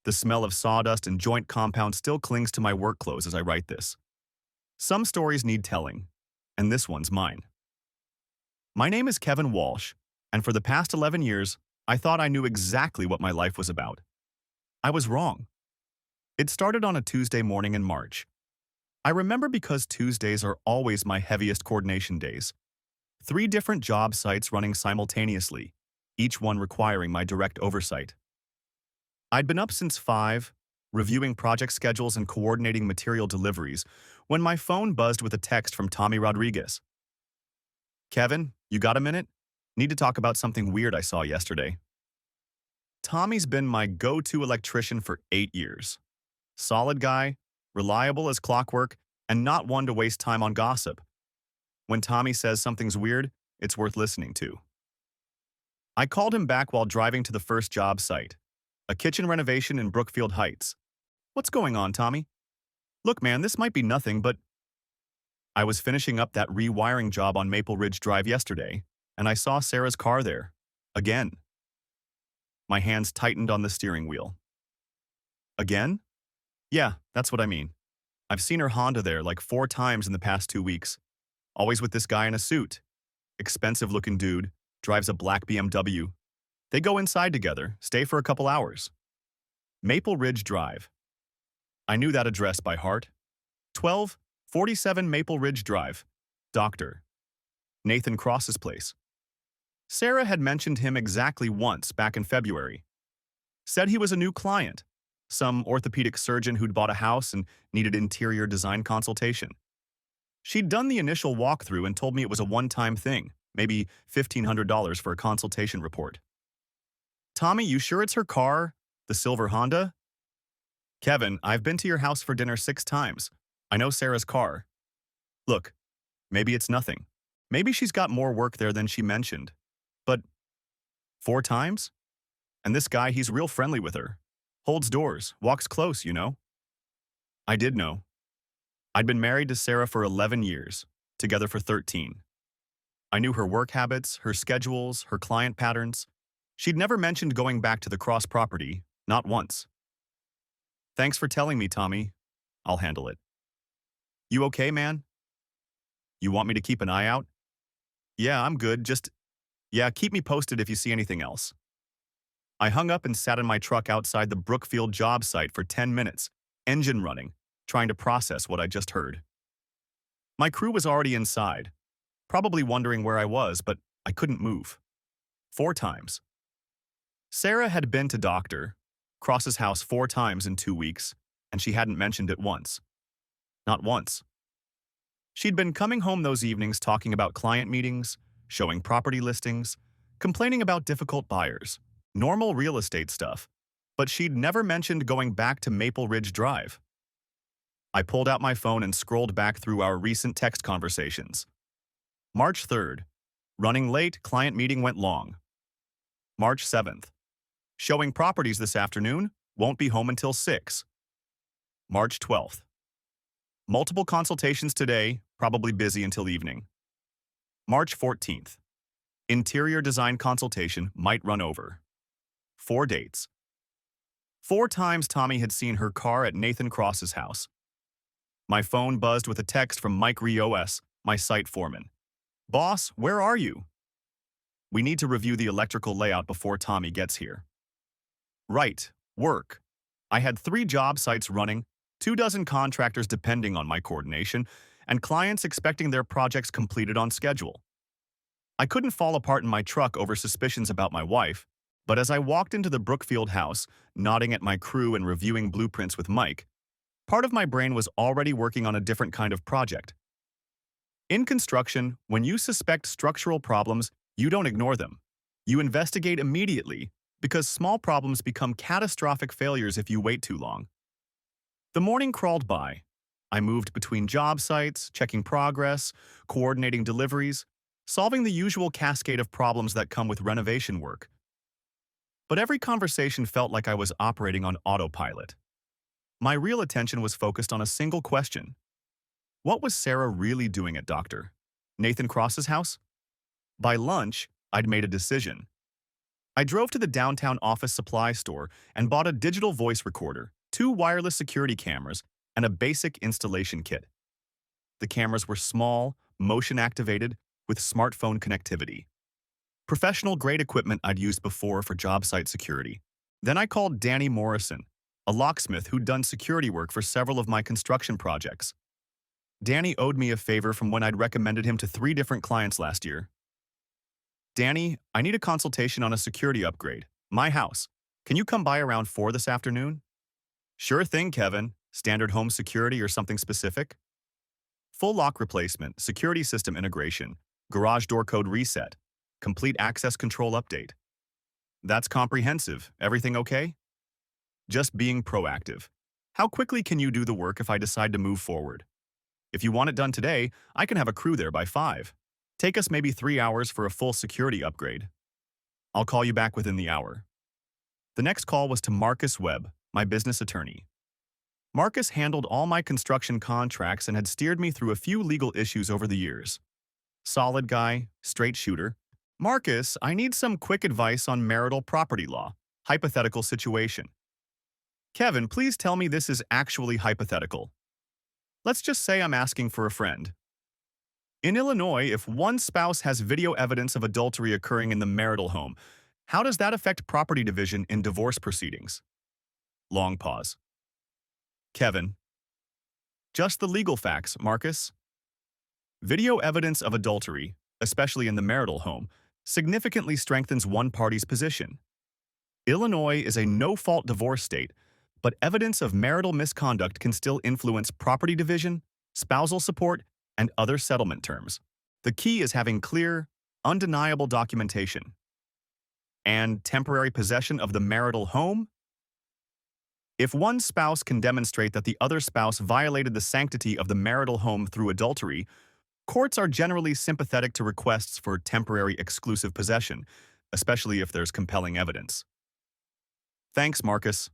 The smell of sawdust and joint compound still clings to my work clothes as I write this. Some stories need telling, and this one's mine. My name is Kevin Walsh, and for the past 11 years, I thought I knew exactly what my life was about. I was wrong. It started on a Tuesday morning in March. I remember because Tuesdays are always my heaviest coordination days. 3 different job sites running simultaneously, each one requiring my direct oversight. I'd been up since 5, reviewing project schedules and coordinating material deliveries, when my phone buzzed with a text from Tommy Rodriguez. "Kevin, you got a minute? Need to talk about something weird I saw yesterday." Tommy's been my go-to electrician for 8 years. Solid guy, reliable as clockwork, and not one to waste time on gossip. When Tommy says something's weird, it's worth listening to. I called him back while driving to the first job site, a kitchen renovation in Brookfield Heights. "What's going on, Tommy?" "Look, man, this might be nothing, but..." I was finishing up that rewiring job on Maple Ridge Drive yesterday, and I saw Sarah's car there. Again. My hands tightened on the steering wheel. Again? Yeah, that's what I mean. I've seen her Honda there like 4 times in the past 2 weeks. Always with this guy in a suit. Expensive-looking dude, drives a black BMW. They go inside together, stay for a couple hours. Maple Ridge Drive. I knew that address by heart. 1247 Maple Ridge Drive. Dr. Nathan Cross's place. Sarah had mentioned him exactly once back in February. Said he was a new client, some orthopedic surgeon who'd bought a house and needed interior design consultation. She'd done the initial walkthrough and told me it was a one-time thing, maybe $1,500 for a consultation report. "Tommy, you sure it's her car? The silver Honda?" "Kevin, I've been to your house for dinner 6 times. I know Sarah's car. Look, maybe it's nothing. Maybe she's got more work there than she mentioned. But 4 times? And this guy, he's real friendly with her. Holds doors, walks close, you know." I did know. I'd been married to Sarah for 11 years, together for 13. I knew her work habits, her schedules, her client patterns. She'd never mentioned going back to the Cross property, not once. "Thanks for telling me, Tommy. I'll handle it." "You okay, man? You want me to keep an eye out?" "Yeah, I'm good, yeah, keep me posted if you see anything else." I hung up and sat in my truck outside the Brookfield job site for 10 minutes, engine running, trying to process what I just heard. My crew was already inside, probably wondering where I was, but I couldn't move. 4 times. Sarah had been to Dr. Cross's house 4 times in 2 weeks, and she hadn't mentioned it once. Not once. She'd been coming home those evenings talking about client meetings, showing property listings, complaining about difficult buyers, normal real estate stuff, but she'd never mentioned going back to Maple Ridge Drive. I pulled out my phone and scrolled back through our recent text conversations. March 3rd. Running late, client meeting went long. March 7th. Showing properties this afternoon, won't be home until 6. March 12th. Multiple consultations today, probably busy until evening. March 14th. Interior design consultation might run over. 4 dates. 4 times Tommy had seen her car at Nathan Cross's house. My phone buzzed with a text from Mike Rios, my site foreman. "Boss, where are you?" "We need to review the electrical layout before Tommy gets here." Right, work. I had 3 job sites running, 24 contractors depending on my coordination, and clients expecting their projects completed on schedule. I couldn't fall apart in my truck over suspicions about my wife, but as I walked into the Brookfield house, nodding at my crew and reviewing blueprints with Mike, part of my brain was already working on a different kind of project. In construction, when you suspect structural problems, you don't ignore them. You investigate immediately, because small problems become catastrophic failures if you wait too long. The morning crawled by. I moved between job sites, checking progress, coordinating deliveries, solving the usual cascade of problems that come with renovation work. But every conversation felt like I was operating on autopilot. My real attention was focused on a single question. What was Sarah really doing at Dr. Nathan Cross's house? By lunch, I'd made a decision. I drove to the downtown office supply store and bought a digital voice recorder, two wireless security cameras, and a basic installation kit. The cameras were small, motion-activated, with smartphone connectivity. Professional-grade equipment I'd used before for job site security. Then I called Danny Morrison, a locksmith who'd done security work for several of my construction projects. Danny owed me a favor from when I'd recommended him to 3 different clients last year. Danny, I need a consultation on a security upgrade. My house. Can you come by around 4 this afternoon? Sure thing, Kevin. Standard home security or something specific? Full lock replacement, security system integration, garage door code reset, complete access control update. That's comprehensive. Everything okay? Just being proactive. How quickly can you do the work if I decide to move forward? If you want it done today, I can have a crew there by 5. Take us maybe 3 hours for a full security upgrade. I'll call you back within the hour. The next call was to Marcus Webb, my business attorney. Marcus handled all my construction contracts and had steered me through a few legal issues over the years. Solid guy, straight shooter. Marcus, I need some quick advice on marital property law. Hypothetical situation. Kevin, please tell me this is actually hypothetical. Let's just say I'm asking for a friend. In Illinois, if one spouse has video evidence of adultery occurring in the marital home, how does that affect property division in divorce proceedings? Long pause. Kevin. Just the legal facts, Marcus. Video evidence of adultery, especially in the marital home, significantly strengthens one party's position. Illinois is a no-fault divorce state, but evidence of marital misconduct can still influence property division, spousal support, and other settlement terms. The key is having clear, undeniable documentation. And temporary possession of the marital home? If one spouse can demonstrate that the other spouse violated the sanctity of the marital home through adultery, courts are generally sympathetic to requests for temporary exclusive possession, especially if there's compelling evidence. Thanks, Marcus.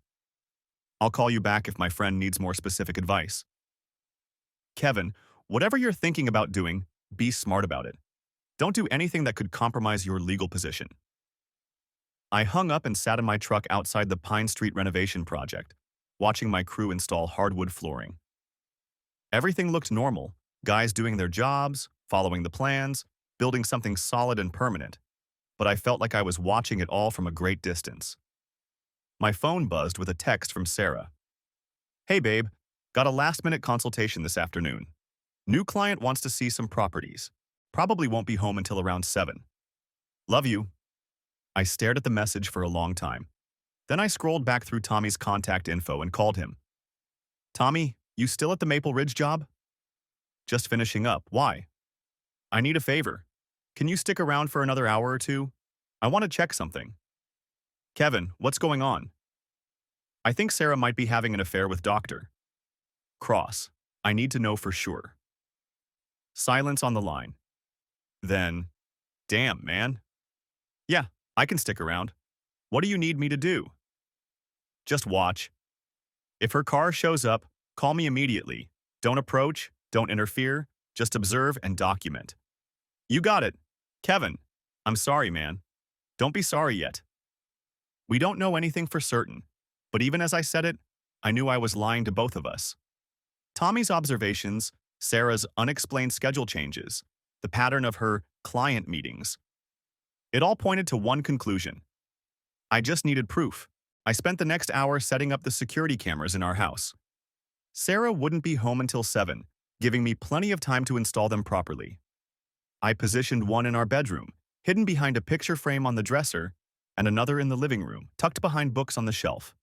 I'll call you back if my friend needs more specific advice. Kevin, whatever you're thinking about doing, be smart about it. Don't do anything that could compromise your legal position. I hung up and sat in my truck outside the Pine Street renovation project, watching my crew install hardwood flooring. Everything looked normal, guys doing their jobs, following the plans, building something solid and permanent, but I felt like I was watching it all from a great distance. My phone buzzed with a text from Sarah. Hey babe, got a last-minute consultation this afternoon. New client wants to see some properties. Probably won't be home until around 7. Love you. I stared at the message for a long time. Then I scrolled back through Tommy's contact info and called him. Tommy, you still at the Maple Ridge job? Just finishing up. Why? I need a favor. Can you stick around for another hour or two? I want to check something. Kevin, what's going on? I think Sarah might be having an affair with Dr. Cross. I need to know for sure. Silence on the line. Then, damn, man. Yeah, I can stick around. What do you need me to do? Just watch. If her car shows up, call me immediately. Don't approach, don't interfere, just observe and document. You got it. Kevin, I'm sorry, man. Don't be sorry yet. We don't know anything for certain, but even as I said it, I knew I was lying to both of us. Tommy's observations, Sarah's unexplained schedule changes, the pattern of her client meetings. It all pointed to one conclusion. I just needed proof. I spent the next hour setting up the security cameras in our house. Sarah wouldn't be home until 7, giving me plenty of time to install them properly. I positioned one in our bedroom, hidden behind a picture frame on the dresser, and another in the living room, tucked behind books on the shelf.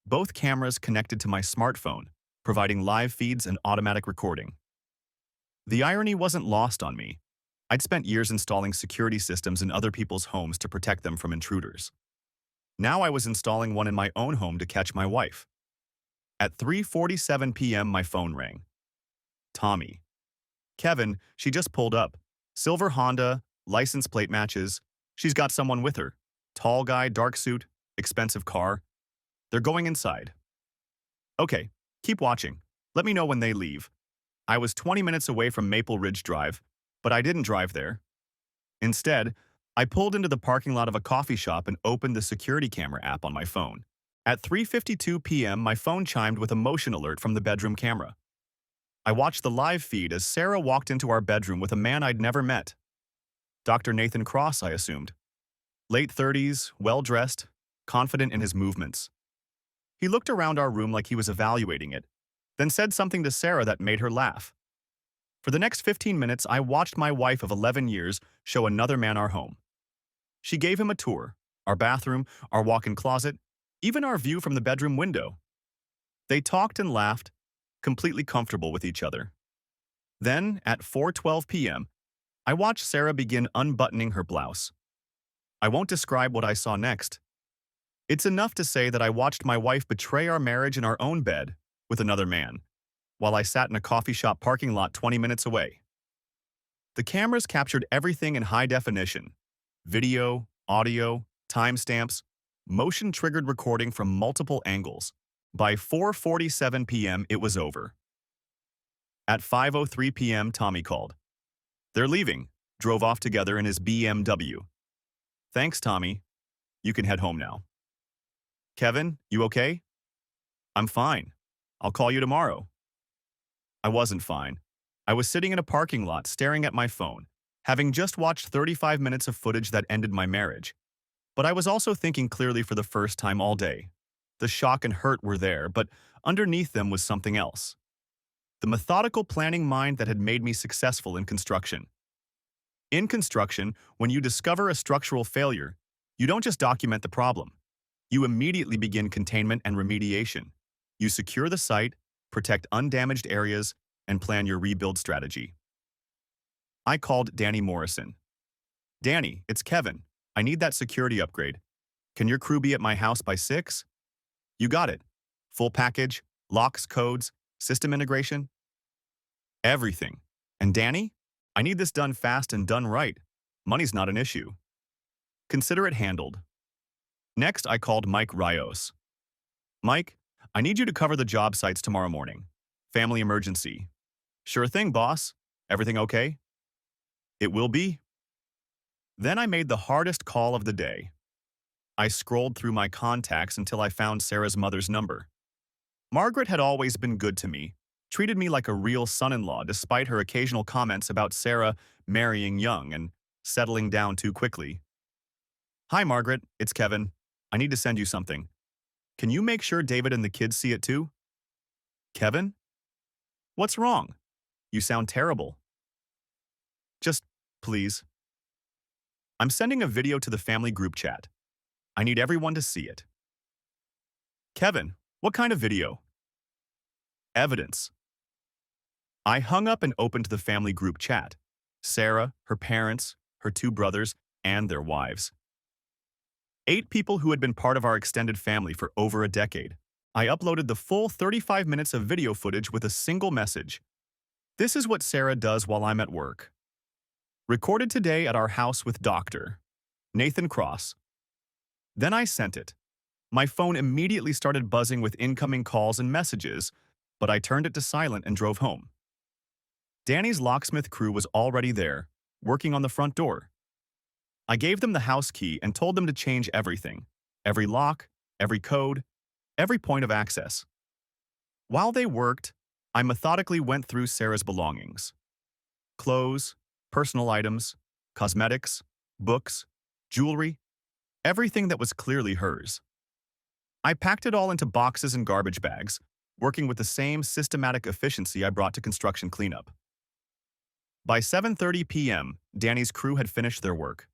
Both cameras connected to my smartphone, providing live feeds and automatic recording. The irony wasn't lost on me. I'd spent years installing security systems in other people's homes to protect them from intruders. Now I was installing one in my own home to catch my wife. At 3:47 p.m. my phone rang. Tommy. Kevin, she just pulled up. Silver Honda, license plate matches. She's got someone with her. Tall guy, dark suit, expensive car. They're going inside. Okay, keep watching. Let me know when they leave. I was 20 minutes away from Maple Ridge Drive, but I didn't drive there. Instead, I pulled into the parking lot of a coffee shop and opened the security camera app on my phone. At 3:52 p.m., my phone chimed with a motion alert from the bedroom camera. I watched the live feed as Sarah walked into our bedroom with a man I'd never met. Dr. Nathan Cross, I assumed. Late 30s, well-dressed, confident in his movements. He looked around our room like he was evaluating it, then said something to Sarah that made her laugh. For the next 15 minutes, I watched my wife of 11 years show another man our home. She gave him a tour, our bathroom, our walk-in closet, even our view from the bedroom window. They talked and laughed, completely comfortable with each other. Then, at 4:12 p.m., I watched Sarah begin unbuttoning her blouse. I won't describe what I saw next. It's enough to say that I watched my wife betray our marriage in our own bed with another man, while I sat in a coffee shop parking lot 20 minutes away. The cameras captured everything in high definition: video, audio, timestamps, motion-triggered recording from multiple angles. By 4:47 p.m., it was over. At 5:03 p.m., Tommy called. They're leaving, drove off together in his BMW. Thanks, Tommy. You can head home now. Kevin, you okay? I'm fine. I'll call you tomorrow. I wasn't fine. I was sitting in a parking lot staring at my phone, having just watched 35 minutes of footage that ended my marriage. But I was also thinking clearly for the first time all day. The shock and hurt were there, but underneath them was something else. The methodical planning mind that had made me successful in construction. In construction, when you discover a structural failure, you don't just document the problem. You immediately begin containment and remediation. You secure the site, protect undamaged areas, and plan your rebuild strategy. I called Danny Morrison. Danny, it's Kevin. I need that security upgrade. Can your crew be at my house by 6? You got it. Full package, locks, codes, system integration. Everything. And Danny? I need this done fast and done right. Money's not an issue. Consider it handled. Next, I called Mike Rios. Mike, I need you to cover the job sites tomorrow morning. Family emergency. Sure thing, boss. Everything okay? It will be. Then I made the hardest call of the day. I scrolled through my contacts until I found Sarah's mother's number. Margaret had always been good to me, treated me like a real son-in-law despite her occasional comments about Sarah marrying young and settling down too quickly. Hi, Margaret. It's Kevin. I need to send you something. Can you make sure David and the kids see it too? Kevin? What's wrong? You sound terrible. Just, please. I'm sending a video to the family group chat. I need everyone to see it. Kevin, what kind of video? Evidence. I hung up and opened the family group chat. Sarah, her parents, her 2 brothers, and their wives. 8 people who had been part of our extended family for over a decade. I uploaded the full 35 minutes of video footage with a single message. This is what Sarah does while I'm at work. Recorded today at our house with Dr. Nathan Cross. Then I sent it. My phone immediately started buzzing with incoming calls and messages, but I turned it to silent and drove home. Danny's locksmith crew was already there, working on the front door. I gave them the house key and told them to change everything. Every lock, every code, every point of access. While they worked, I methodically went through Sarah's belongings. Clothes, personal items, cosmetics, books, jewelry, everything that was clearly hers. I packed it all into boxes and garbage bags, working with the same systematic efficiency I brought to construction cleanup. By 7:30 p.m., Danny's crew had finished their work.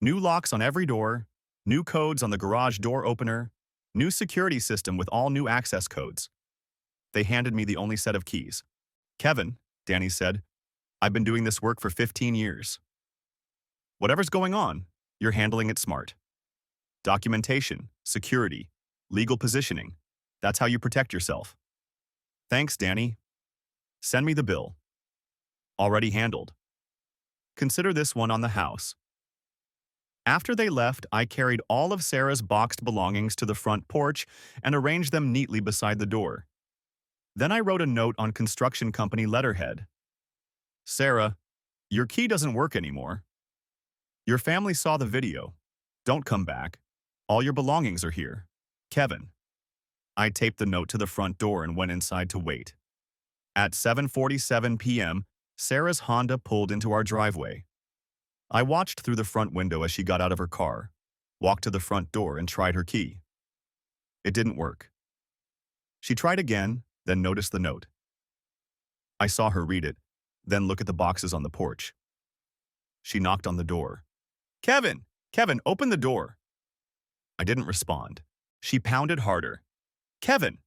New locks on every door, new codes on the garage door opener, new security system with all new access codes. They handed me the only set of keys. Kevin, Danny said, I've been doing this work for 15 years. Whatever's going on, you're handling it smart. Documentation, security, legal positioning. That's how you protect yourself. Thanks, Danny. Send me the bill. Already handled. Consider this one on the house. After they left, I carried all of Sarah's boxed belongings to the front porch and arranged them neatly beside the door. Then I wrote a note on construction company letterhead. Sarah, your key doesn't work anymore. Your family saw the video. Don't come back. All your belongings are here. Kevin. I taped the note to the front door and went inside to wait. At 7:47 p.m., Sarah's Honda pulled into our driveway. I watched through the front window as she got out of her car, walked to the front door and tried her key. It didn't work. She tried again, then noticed the note. I saw her read it, then look at the boxes on the porch. She knocked on the door. Kevin! Kevin, open the door! I didn't respond. She pounded harder. Kevin!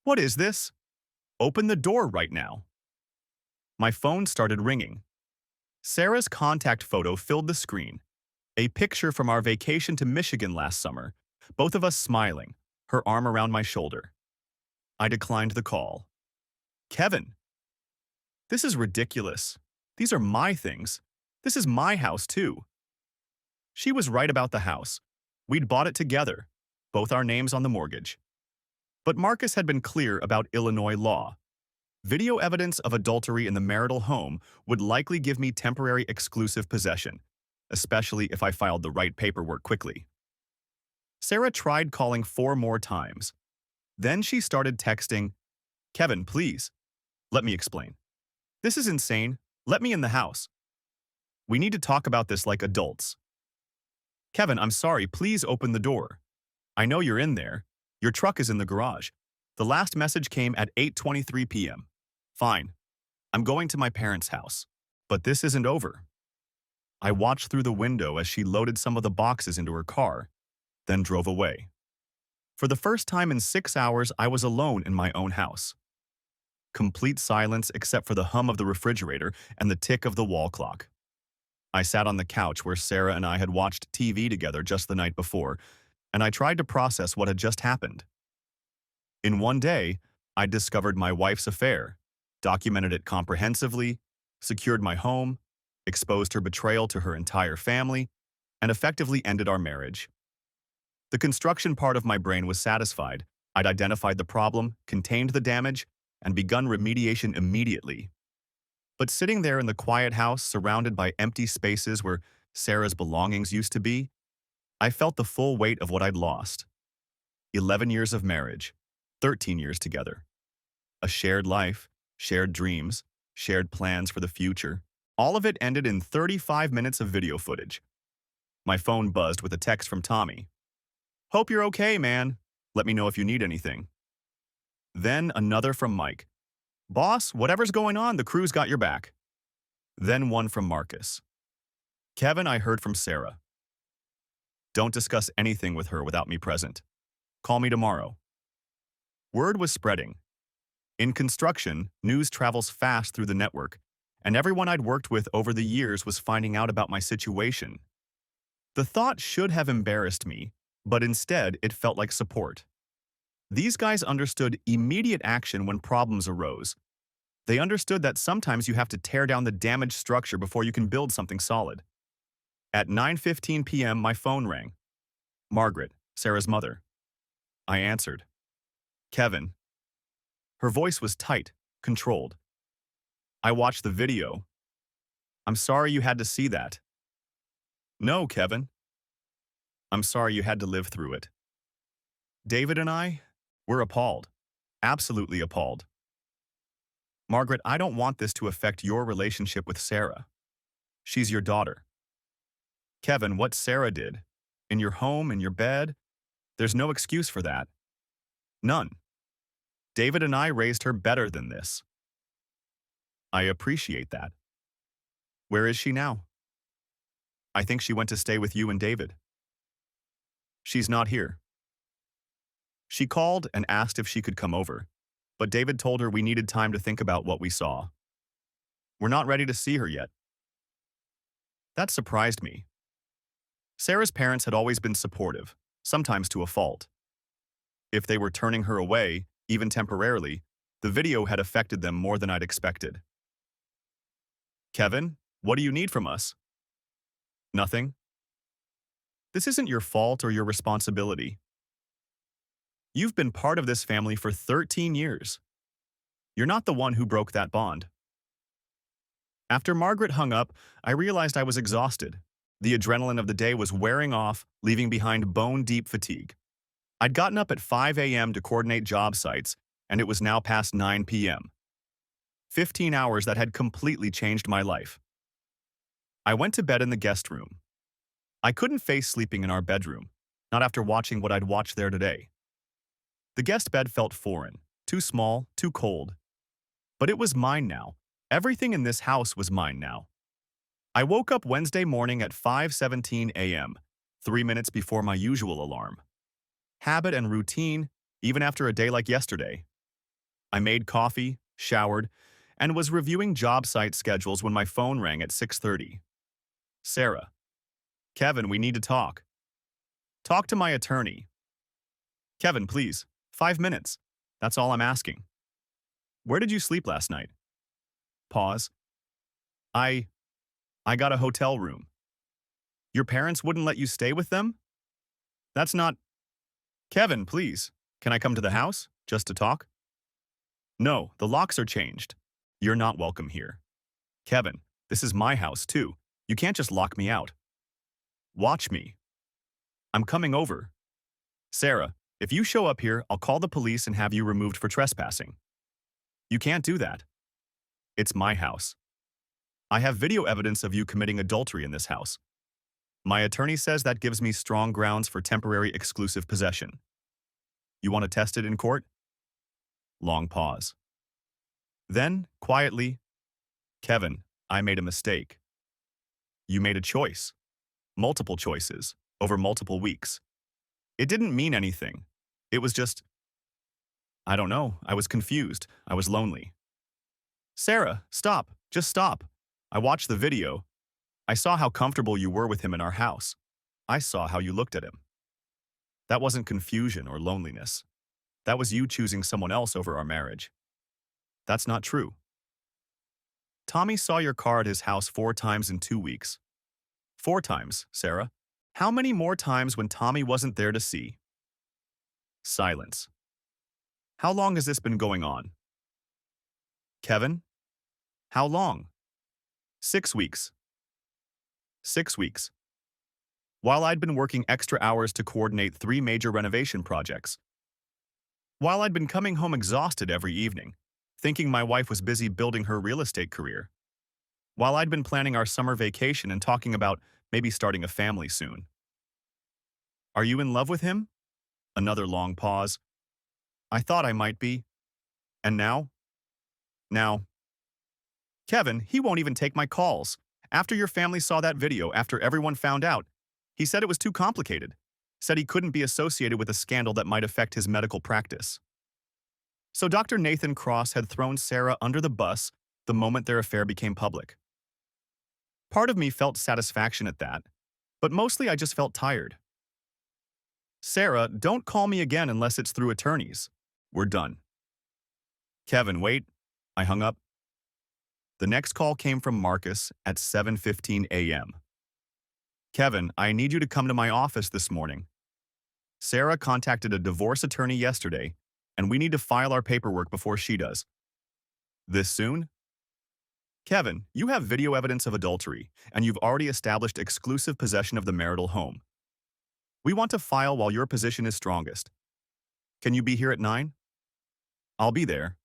What is this? Open the door right now. My phone started ringing. Sarah's contact photo filled the screen. A picture from our vacation to Michigan last summer, both of us smiling, her arm around my shoulder. I declined the call. Kevin! This is ridiculous. These are my things. This is my house, too. She was right about the house. We'd bought it together, both our names on the mortgage. But Marcus had been clear about Illinois law. Video evidence of adultery in the marital home would likely give me temporary exclusive possession, especially if I filed the right paperwork quickly. Sarah tried calling 4 more times. Then she started texting, Kevin, please. Let me explain. This is insane. Let me in the house. We need to talk about this like adults. Kevin, I'm sorry. Please open the door. I know you're in there. Your truck is in the garage. The last message came at 8:23 p.m. Fine. I'm going to my parents' house. But this isn't over. I watched through the window as she loaded some of the boxes into her car, then drove away. For the first time in 6 hours, I was alone in my own house. Complete silence except for the hum of the refrigerator and the tick of the wall clock. I sat on the couch where Sarah and I had watched TV together just the night before, and I tried to process what had just happened. In one day, I discovered my wife's affair, documented it comprehensively, secured my home, exposed her betrayal to her entire family, and effectively ended our marriage. The construction part of my brain was satisfied. I'd identified the problem, contained the damage, and begun remediation immediately. But sitting there in the quiet house, surrounded by empty spaces where Sarah's belongings used to be, I felt the full weight of what I'd lost. 11 years of marriage, 13 years together. A shared life, shared dreams, shared plans for the future. All of it ended in 35 minutes of video footage. My phone buzzed with a text from Tommy. Hope you're okay, man. Let me know if you need anything. Then another from Mike. Boss, whatever's going on, the crew's got your back. Then one from Marcus. Kevin, I heard from Sarah. Don't discuss anything with her without me present. Call me tomorrow. Word was spreading. In construction, news travels fast through the network, and everyone I'd worked with over the years was finding out about my situation. The thought should have embarrassed me, but instead it felt like support. These guys understood immediate action when problems arose. They understood that sometimes you have to tear down the damaged structure before you can build something solid. At 9:15 p.m., my phone rang. Margaret, Sarah's mother. I answered. Kevin. Her voice was tight, controlled. I watched the video. I'm sorry you had to see that. No, Kevin. I'm sorry you had to live through it. David and I, we're appalled. Absolutely appalled. Margaret, I don't want this to affect your relationship with Sarah. She's your daughter. Kevin, what Sarah did, in your home, in your bed, there's no excuse for that. None. David and I raised her better than this. I appreciate that. Where is she now? I think she went to stay with you and David. She's not here. She called and asked if she could come over, but David told her we needed time to think about what we saw. We're not ready to see her yet. That surprised me. Sarah's parents had always been supportive, sometimes to a fault. If they were turning her away, even temporarily, the video had affected them more than I'd expected. Kevin, what do you need from us? Nothing. This isn't your fault or your responsibility. You've been part of this family for 13 years. You're not the one who broke that bond. After Margaret hung up, I realized I was exhausted. The adrenaline of the day was wearing off, leaving behind bone-deep fatigue. I'd gotten up at 5 a.m. to coordinate job sites, and it was now past 9 p.m. 15 hours that had completely changed my life. I went to bed in the guest room. I couldn't face sleeping in our bedroom, not after watching what I'd watched there today. The guest bed felt foreign, too small, too cold. But it was mine now. Everything in this house was mine now. I woke up Wednesday morning at 5:17 a.m., 3 minutes before my usual alarm. Habit and routine, even after a day like yesterday. I made coffee, showered, and was reviewing job site schedules when my phone rang at 6:30. Sarah. Kevin, we need to talk. Talk to my attorney. Kevin, please. 5 minutes. That's all I'm asking. Where did you sleep last night? Pause. I got a hotel room. Your parents wouldn't let you stay with them? That's not... Kevin, please. Can I come to the house, just to talk? No, the locks are changed. You're not welcome here. Kevin, this is my house, too. You can't just lock me out. Watch me. I'm coming over. Sarah, if you show up here, I'll call the police and have you removed for trespassing. You can't do that. It's my house. I have video evidence of you committing adultery in this house. My attorney says that gives me strong grounds for temporary exclusive possession. You want to test it in court? Long pause. Then, quietly, Kevin, I made a mistake. You made a choice. Multiple choices, over multiple weeks. It didn't mean anything. It was just... I don't know. I was confused. I was lonely. Sarah, stop. Just stop. I watched the video. I saw how comfortable you were with him in our house. I saw how you looked at him. That wasn't confusion or loneliness. That was you choosing someone else over our marriage. That's not true. Tommy saw your car at his house 4 times in 2 weeks. 4 times, Sarah. How many more times when Tommy wasn't there to see? Silence. How long has this been going on? Kevin? How long? 6 weeks. 6 weeks. While I'd been working extra hours to coordinate 3 major renovation projects. While I'd been coming home exhausted every evening, thinking my wife was busy building her real estate career. While I'd been planning our summer vacation and talking about maybe starting a family soon. Are you in love with him? Another long pause. I thought I might be. And now? Now. Kevin, he won't even take my calls. After your family saw that video, after everyone found out, he said it was too complicated. Said he couldn't be associated with a scandal that might affect his medical practice. So Dr. Nathan Cross had thrown Sarah under the bus the moment their affair became public. Part of me felt satisfaction at that, but mostly I just felt tired. Sarah, don't call me again unless it's through attorneys. We're done. Kevin, wait. I hung up. The next call came from Marcus at 7:15 a.m. Kevin, I need you to come to my office this morning. Sarah contacted a divorce attorney yesterday, and we need to file our paperwork before she does. This soon? Kevin, you have video evidence of adultery, and you've already established exclusive possession of the marital home. We want to file while your position is strongest. Can you be here at 9? I'll be there.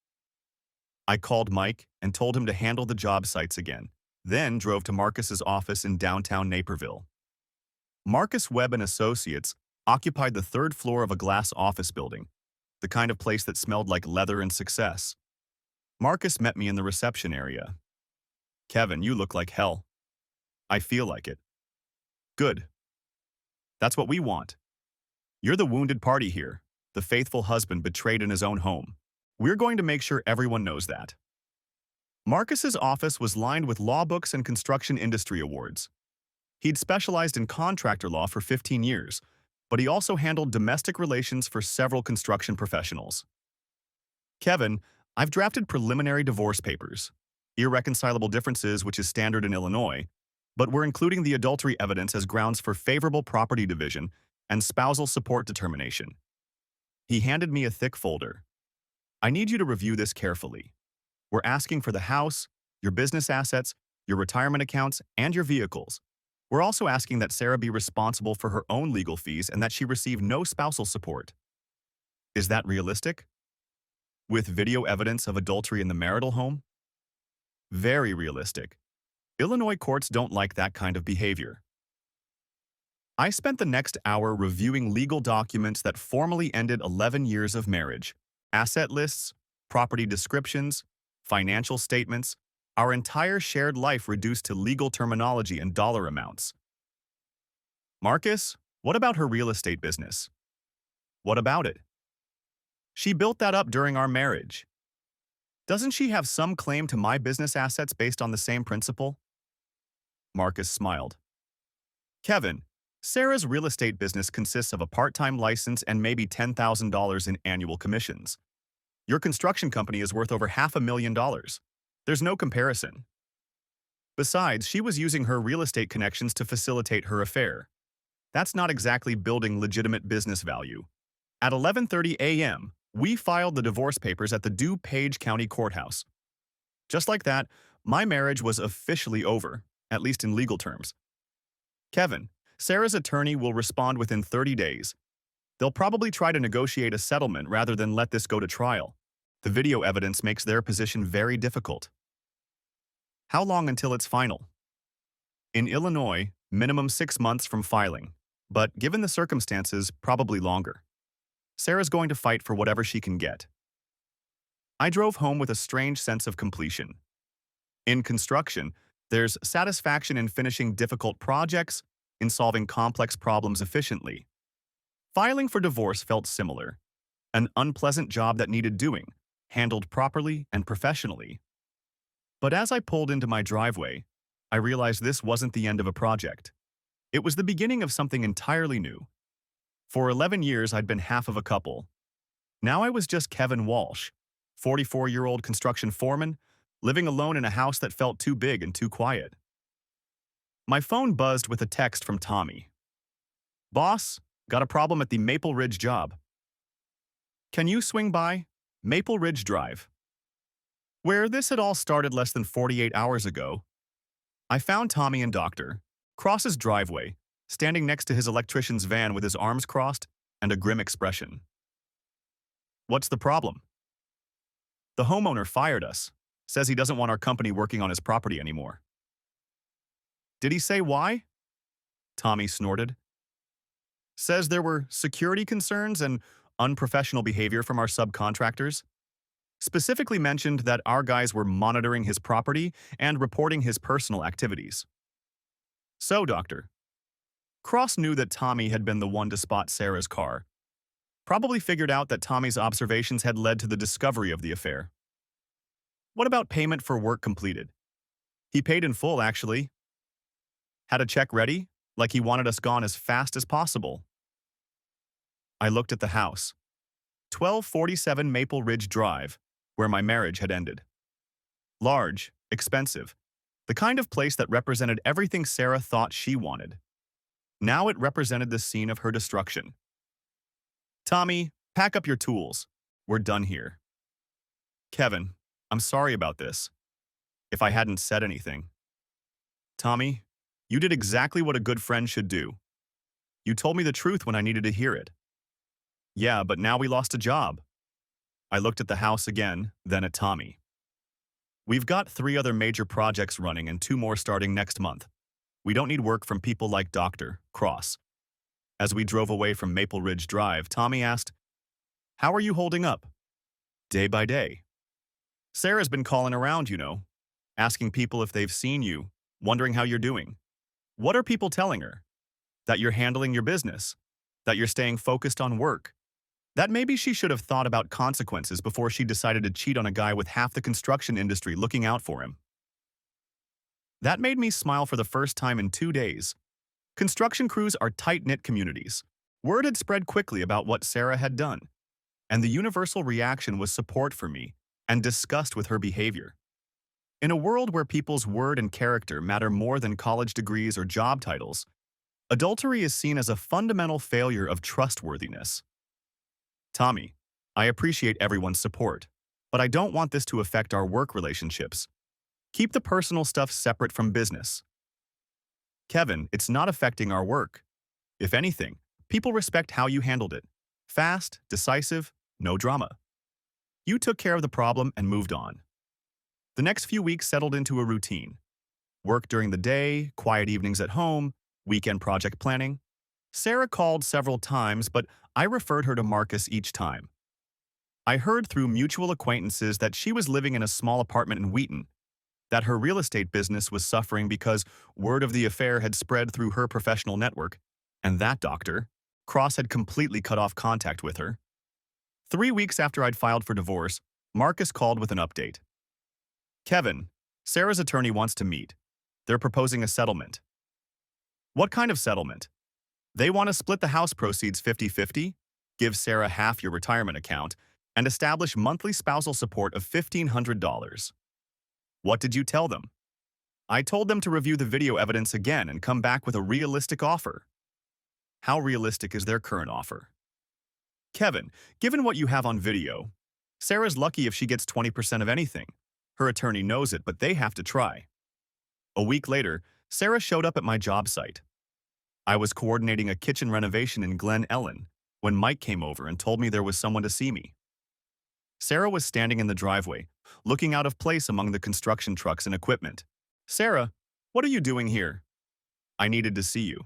I called Mike and told him to handle the job sites again, then drove to Marcus's office in downtown Naperville. Marcus Webb and Associates occupied the 3rd floor of a glass office building, the kind of place that smelled like leather and success. Marcus met me in the reception area. Kevin, you look like hell. I feel like it. Good. That's what we want. You're the wounded party here, the faithful husband betrayed in his own home. We're going to make sure everyone knows that. Marcus's office was lined with law books and construction industry awards. He'd specialized in contractor law for 15 years, but he also handled domestic relations for several construction professionals. Kevin, I've drafted preliminary divorce papers, irreconcilable differences which is standard in Illinois, but we're including the adultery evidence as grounds for favorable property division and spousal support determination. He handed me a thick folder. I need you to review this carefully. We're asking for the house, your business assets, your retirement accounts, and your vehicles. We're also asking that Sarah be responsible for her own legal fees and that she receive no spousal support. Is that realistic? With video evidence of adultery in the marital home? Very realistic. Illinois courts don't like that kind of behavior. I spent the next hour reviewing legal documents that formally ended 11 years of marriage. Asset lists, property descriptions, financial statements, our entire shared life reduced to legal terminology and dollar amounts. Marcus, what about her real estate business? What about it? She built that up during our marriage. Doesn't she have some claim to my business assets based on the same principle? Marcus smiled. Kevin, Sarah's real estate business consists of a part-time license and maybe $10,000 in annual commissions. Your construction company is worth over $500,000. There's no comparison. Besides, she was using her real estate connections to facilitate her affair. That's not exactly building legitimate business value. At 11:30 a.m., we filed the divorce papers at the DuPage County Courthouse. Just like that, my marriage was officially over, at least in legal terms. Kevin, Sarah's attorney will respond within 30 days. They'll probably try to negotiate a settlement rather than let this go to trial. The video evidence makes their position very difficult. How long until it's final? In Illinois, minimum 6 months from filing, but given the circumstances, probably longer. Sarah's going to fight for whatever she can get. I drove home with a strange sense of completion. In construction, there's satisfaction in finishing difficult projects, in solving complex problems efficiently. Filing for divorce felt similar. An unpleasant job that needed doing, handled properly and professionally. But as I pulled into my driveway, I realized this wasn't the end of a project. It was the beginning of something entirely new. For 11 years, I'd been half of a couple. Now I was just Kevin Walsh, 44-year-old construction foreman, living alone in a house that felt too big and too quiet. My phone buzzed with a text from Tommy. Boss, got a problem at the Maple Ridge job. Can you swing by? Maple Ridge Drive. Where this had all started less than 48 hours ago, I found Tommy and Doctor, cross his driveway, standing next to his electrician's van with his arms crossed and a grim expression. What's the problem? The homeowner fired us, says he doesn't want our company working on his property anymore. Did he say why? Tommy snorted. Says there were security concerns and unprofessional behavior from our subcontractors. Specifically mentioned that our guys were monitoring his property and reporting his personal activities. So, Doctor, Cross knew that Tommy had been the one to spot Sarah's car. Probably figured out that Tommy's observations had led to the discovery of the affair. What about payment for work completed? He paid in full, actually. Had a check ready, like he wanted us gone as fast as possible. I looked at the house. 1247 Maple Ridge Drive, where my marriage had ended. Large, expensive, the kind of place that represented everything Sarah thought she wanted. Now it represented the scene of her destruction. Tommy, pack up your tools. We're done here. Kevin, I'm sorry about this. If I hadn't said anything. Tommy, you did exactly what a good friend should do. You told me the truth when I needed to hear it. Yeah, but now we lost a job. I looked at the house again, then at Tommy. We've got 3 other major projects running and 2 more starting next month. We don't need work from people like Dr. Cross. As we drove away from Maple Ridge Drive, Tommy asked, "How are you holding up?" Day by day. Sarah's been calling around, asking people if they've seen you, wondering how you're doing. What are people telling her? That you're handling your business? That you're staying focused on work? That maybe she should have thought about consequences before she decided to cheat on a guy with half the construction industry looking out for him. That made me smile for the first time in 2 days. Construction crews are tight-knit communities. Word had spread quickly about what Sarah had done, and the universal reaction was support for me and disgust with her behavior. In a world where people's word and character matter more than college degrees or job titles, adultery is seen as a fundamental failure of trustworthiness. Tommy, I appreciate everyone's support, but I don't want this to affect our work relationships. Keep the personal stuff separate from business. Kevin, it's not affecting our work. If anything, people respect how you handled it. Fast, decisive, no drama. You took care of the problem and moved on. The next few weeks settled into a routine. Work during the day, quiet evenings at home, weekend project planning. Sarah called several times, but I referred her to Marcus each time. I heard through mutual acquaintances that she was living in a small apartment in Wheaton, that her real estate business was suffering because word of the affair had spread through her professional network, and that doctor, Cross, had completely cut off contact with her. 3 weeks after I'd filed for divorce, Marcus called with an update. Kevin, Sarah's attorney wants to meet. They're proposing a settlement. What kind of settlement? They want to split the house proceeds 50-50, give Sarah half your retirement account, and establish monthly spousal support of $1,500. What did you tell them? I told them to review the video evidence again and come back with a realistic offer. How realistic is their current offer? Kevin, given what you have on video, Sarah's lucky if she gets 20% of anything. Her attorney knows it, but they have to try. A week later, Sarah showed up at my job site. I was coordinating a kitchen renovation in Glen Ellen when Mike came over and told me there was someone to see me. Sarah was standing in the driveway, looking out of place among the construction trucks and equipment. Sarah, what are you doing here? I needed to see you.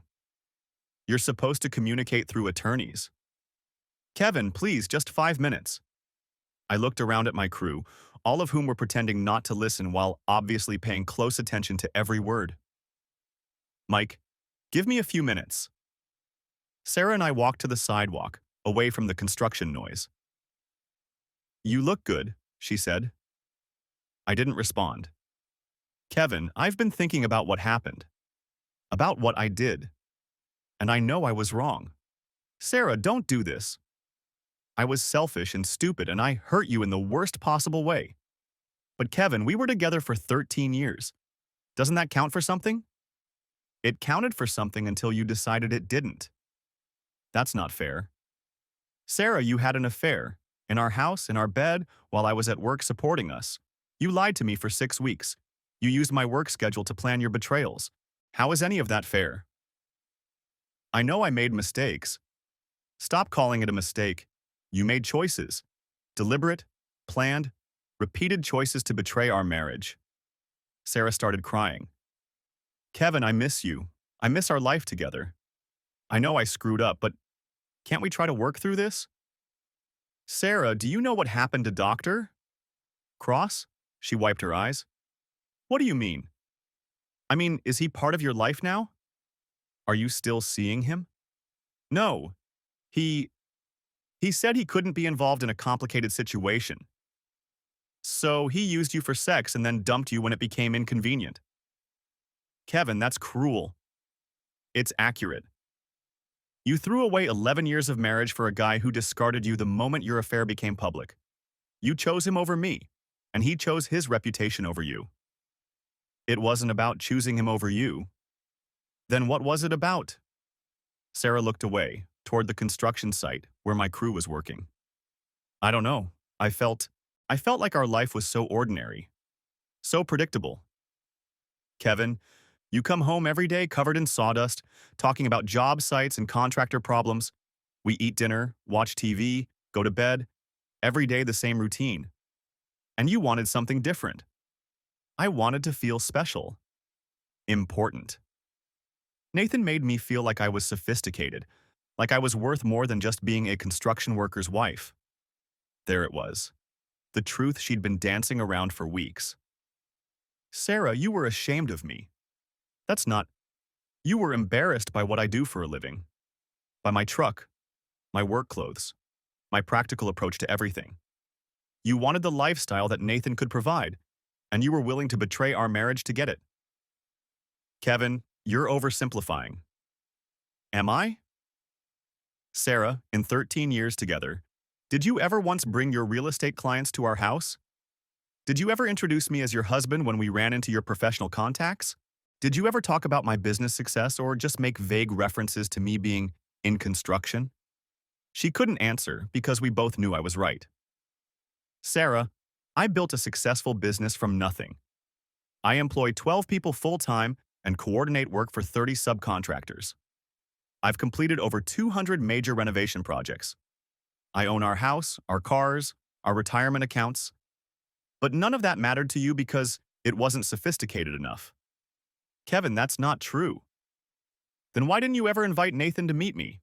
You're supposed to communicate through attorneys. Kevin, please, just 5 minutes. I looked around at my crew, all of whom were pretending not to listen while obviously paying close attention to every word. Mike, give me a few minutes. Sarah and I walked to the sidewalk, away from the construction noise. You look good, she said. I didn't respond. Kevin, I've been thinking about what happened. About what I did. And I know I was wrong. Sarah, don't do this. I was selfish and stupid, and I hurt you in the worst possible way. But Kevin, we were together for 13 years. Doesn't that count for something? It counted for something until you decided it didn't. That's not fair. Sarah, you had an affair. In our house, in our bed, while I was at work supporting us. You lied to me for 6 weeks. You used my work schedule to plan your betrayals. How is any of that fair? I know I made mistakes. Stop calling it a mistake. You made choices. Deliberate, planned, repeated choices to betray our marriage. Sarah started crying. Kevin, I miss you. I miss our life together. I know I screwed up, but can't we try to work through this? Sarah, do you know what happened to Dr. Cross? She wiped her eyes. What do you mean? I mean, is he part of your life now? Are you still seeing him? No. He said he couldn't be involved in a complicated situation. So he used you for sex and then dumped you when it became inconvenient. Kevin, that's cruel. It's accurate. You threw away 11 years of marriage for a guy who discarded you the moment your affair became public. You chose him over me, and he chose his reputation over you. It wasn't about choosing him over you. Then what was it about? Sarah looked away, toward the construction site where my crew was working. I don't know. I felt like our life was so ordinary, so predictable. Kevin, you come home every day covered in sawdust, talking about job sites and contractor problems. We eat dinner, watch TV, go to bed. Every day the same routine. And you wanted something different. I wanted to feel special. Important. Nathan made me feel like I was sophisticated, like I was worth more than just being a construction worker's wife. There it was. The truth she'd been dancing around for weeks. Sarah, you were ashamed of me. That's not. You were embarrassed by what I do for a living. By my truck, my work clothes, my practical approach to everything. You wanted the lifestyle that Nathan could provide, and you were willing to betray our marriage to get it. Kevin, you're oversimplifying. Am I? Sarah, in 13 years together, did you ever once bring your real estate clients to our house? Did you ever introduce me as your husband when we ran into your professional contacts? Did you ever talk about my business success or just make vague references to me being in construction? She couldn't answer because we both knew I was right. Sarah, I built a successful business from nothing. I employ 12 people full-time and coordinate work for 30 subcontractors. I've completed over 200 major renovation projects. I own our house, our cars, our retirement accounts. But none of that mattered to you because it wasn't sophisticated enough. Kevin, that's not true. Then why didn't you ever invite Nathan to meet me?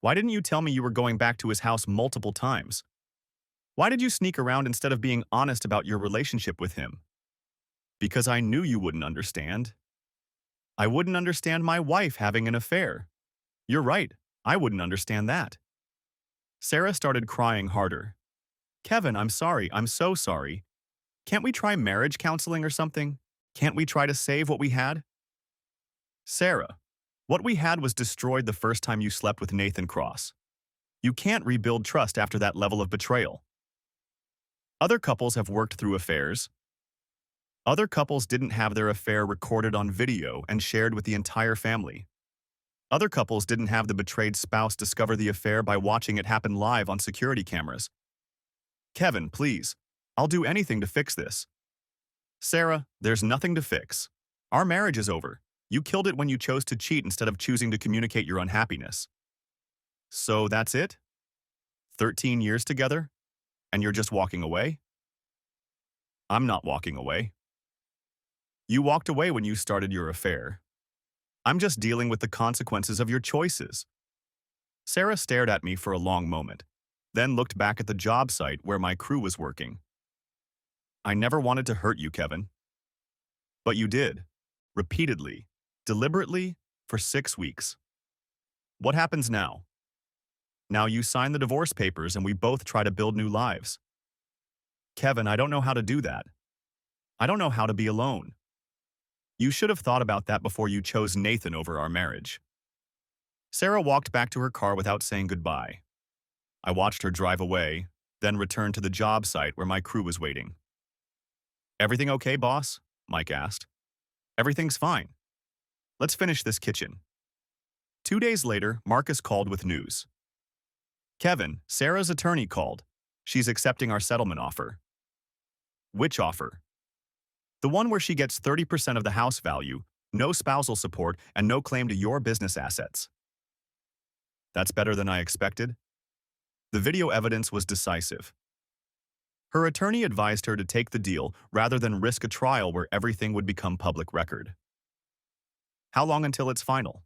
Why didn't you tell me you were going back to his house multiple times? Why did you sneak around instead of being honest about your relationship with him? Because I knew you wouldn't understand. I wouldn't understand my wife having an affair. You're right, I wouldn't understand that. Sarah started crying harder. Kevin, I'm sorry, I'm so sorry. Can't we try marriage counseling or something? Can't we try to save what we had? Sarah, what we had was destroyed the first time you slept with Nathan Cross. You can't rebuild trust after that level of betrayal. Other couples have worked through affairs. Other couples didn't have their affair recorded on video and shared with the entire family. Other couples didn't have the betrayed spouse discover the affair by watching it happen live on security cameras. Kevin, please, I'll do anything to fix this. Sarah, there's nothing to fix. Our marriage is over. You killed it when you chose to cheat instead of choosing to communicate your unhappiness. So that's it? 13 years together? And you're just walking away? I'm not walking away. You walked away when you started your affair. I'm just dealing with the consequences of your choices. Sarah stared at me for a long moment, then looked back at the job site where my crew was working. I never wanted to hurt you, Kevin. But you did. Repeatedly. Deliberately. For 6 weeks. What happens now? Now you sign the divorce papers and we both try to build new lives. Kevin, I don't know how to do that. I don't know how to be alone. You should have thought about that before you chose Nathan over our marriage. Sarah walked back to her car without saying goodbye. I watched her drive away, then returned to the job site where my crew was waiting. Everything okay, boss? Mike asked. Everything's fine. Let's finish this kitchen. 2 days later, Marcus called with news. Kevin, Sarah's attorney called. She's accepting our settlement offer. Which offer? The one where she gets 30% of the house value, no spousal support, and no claim to your business assets. That's better than I expected. The video evidence was decisive. Her attorney advised her to take the deal rather than risk a trial where everything would become public record. How long until it's final?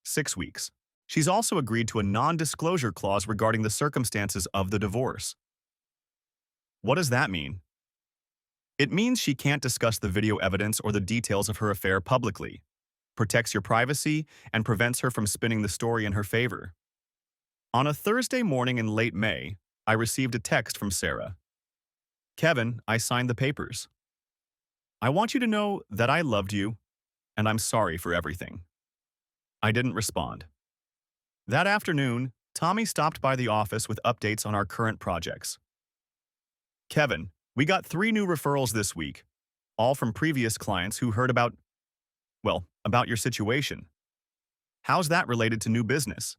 6 weeks. She's also agreed to a non-disclosure clause regarding the circumstances of the divorce. What does that mean? It means she can't discuss the video evidence or the details of her affair publicly, protects your privacy, and prevents her from spinning the story in her favor. On a Thursday morning in late May, I received a text from Sarah. Kevin, I signed the papers. I want you to know that I loved you, and I'm sorry for everything. I didn't respond. That afternoon, Tommy stopped by the office with updates on our current projects. Kevin, we got 3 new referrals this week, all from previous clients who heard about your situation. How's that related to new business?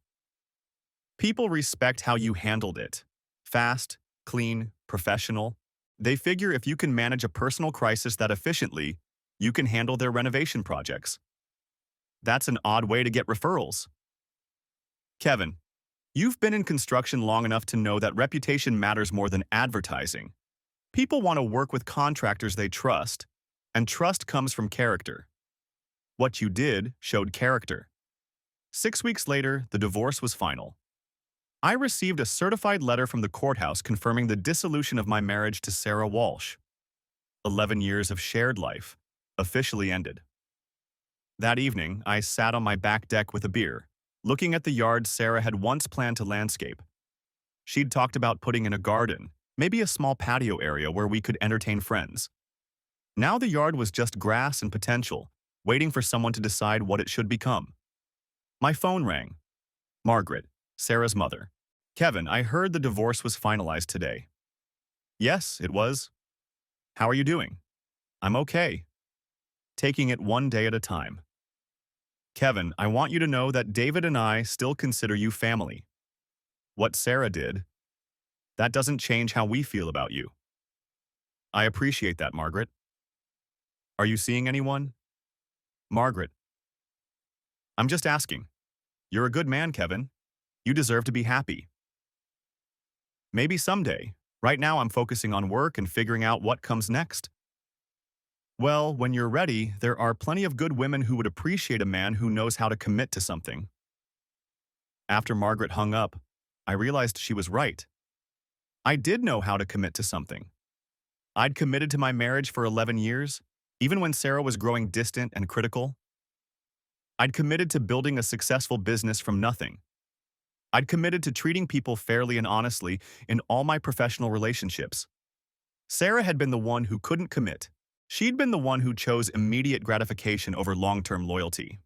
People respect how you handled it. Fast, clean, professional. They figure if you can manage a personal crisis that efficiently, you can handle their renovation projects. That's an odd way to get referrals. Kevin, you've been in construction long enough to know that reputation matters more than advertising. People want to work with contractors they trust, and trust comes from character. What you did showed character. 6 weeks later, the divorce was final. I received a certified letter from the courthouse confirming the dissolution of my marriage to Sarah Walsh. 11 years of shared life officially ended. That evening, I sat on my back deck with a beer, looking at the yard Sarah had once planned to landscape. She'd talked about putting in a garden, maybe a small patio area where we could entertain friends. Now the yard was just grass and potential, waiting for someone to decide what it should become. My phone rang. Margaret, Sarah's mother. Kevin, I heard the divorce was finalized today. Yes, it was. How are you doing? I'm okay. Taking it one day at a time. Kevin, I want you to know that David and I still consider you family. What Sarah did, that doesn't change how we feel about you. I appreciate that, Margaret. Are you seeing anyone? Margaret, I'm just asking. You're a good man, Kevin. You deserve to be happy. Maybe someday. Right now I'm focusing on work and figuring out what comes next. Well, when you're ready, there are plenty of good women who would appreciate a man who knows how to commit to something. After Margaret hung up, I realized she was right. I did know how to commit to something. I'd committed to my marriage for 11 years, even when Sarah was growing distant and critical. I'd committed to building a successful business from nothing. I'd committed to treating people fairly and honestly in all my professional relationships. Sarah had been the one who couldn't commit. She'd been the one who chose immediate gratification over long-term loyalty.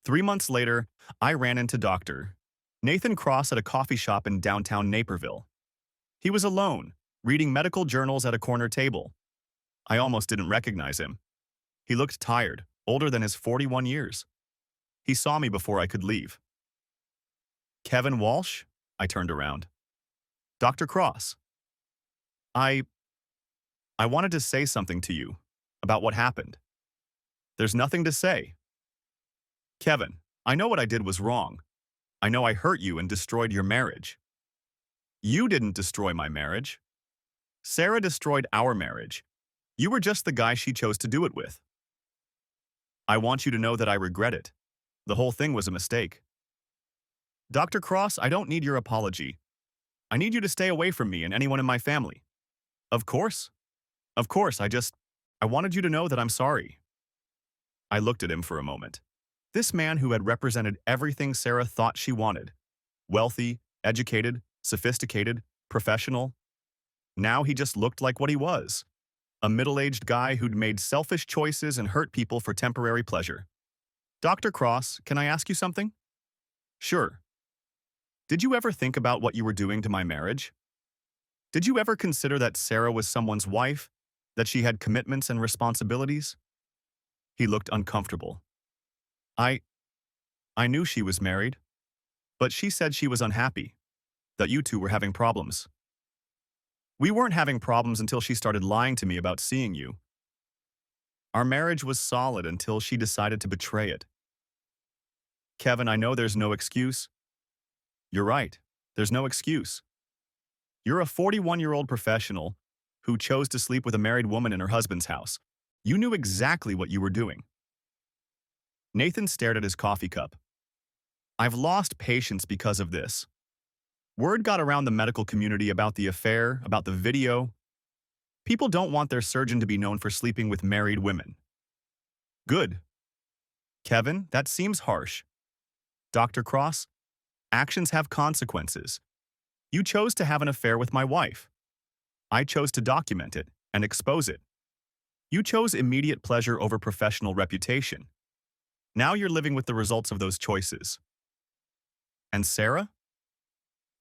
3 months later, I ran into Dr. Nathan Cross at a coffee shop in downtown Naperville. He was alone, reading medical journals at a corner table. I almost didn't recognize him. He looked tired, older than his 41 years. He saw me before I could leave. Kevin Walsh? I turned around. Dr. Cross. I wanted to say something to you about what happened. There's nothing to say. Kevin, I know what I did was wrong. I know I hurt you and destroyed your marriage. You didn't destroy my marriage. Sarah destroyed our marriage. You were just the guy she chose to do it with. I want you to know that I regret it. The whole thing was a mistake. Dr. Cross, I don't need your apology. I need you to stay away from me and anyone in my family. Of course. Of course, I wanted you to know that I'm sorry. I looked at him for a moment. This man who had represented everything Sarah thought she wanted. Wealthy, educated, sophisticated, professional. Now he just looked like what he was. A middle-aged guy who'd made selfish choices and hurt people for temporary pleasure. Dr. Cross, can I ask you something? Sure. Did you ever think about what you were doing to my marriage? Did you ever consider that Sarah was someone's wife, that she had commitments and responsibilities? He looked uncomfortable. I knew she was married, but she said she was unhappy, that you two were having problems. We weren't having problems until she started lying to me about seeing you. Our marriage was solid until she decided to betray it. Kevin, I know there's no excuse. You're right, there's no excuse. You're a 41-year-old professional who chose to sleep with a married woman in her husband's house. You knew exactly what you were doing. Nathan stared at his coffee cup. I've lost patience because of this. Word got around the medical community about the affair, about the video. People don't want their surgeon to be known for sleeping with married women. Good. Kevin, that seems harsh. Dr. Cross, actions have consequences. You chose to have an affair with my wife. I chose to document it and expose it. You chose immediate pleasure over professional reputation. Now you're living with the results of those choices. And Sarah?